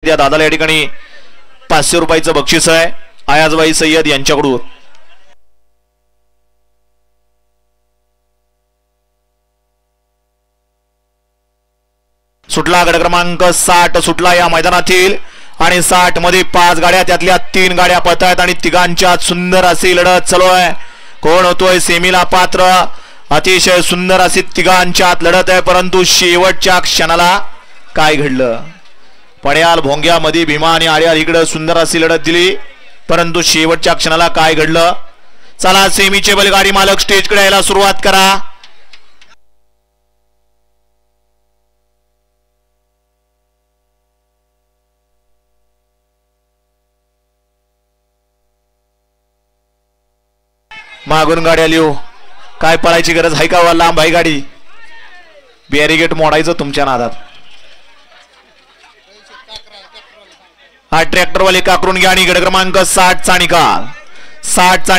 त्या दादाला या ठिकाणी 500 रुपयाचं बक्षीस आहे आयाजबाई सय्यद यांच्याकडून। सुटला गट क्रमांक 60 सुटला या मैदानातील आणि 60 मध्ये 5 गाड्या त्यातल्या 3 गाड्या पळतायत आणि तिघांच्यात सुंदर अशी लढत चालू आहे। कोण होतोय सेमीला पात्र? अतिशय सुंदर अशी तिघांच्यात लढत आहे, परंतु शेवटच्या क्षणाला काय घडलं? पड्याल भोंग्यामध्ये भीमा आणि आर्या इकडे सुंदर अशी लढत दिली, परंतु शेवटच्या क्षणाला काय घडलं? चला सेमीचे बैलगाडी मालक स्टेजकडे यायला सुरुवात करा। मागून गाड्या लिहू काय पळायची गरज आहे का? लांब आहे गाडी, बॅरिगेट मोडायचं तुमच्या नादात। हा ट्रॅक्टरवाले काकरून घ्या आणि गट क्रमांक 60 चा निकाल 60 चा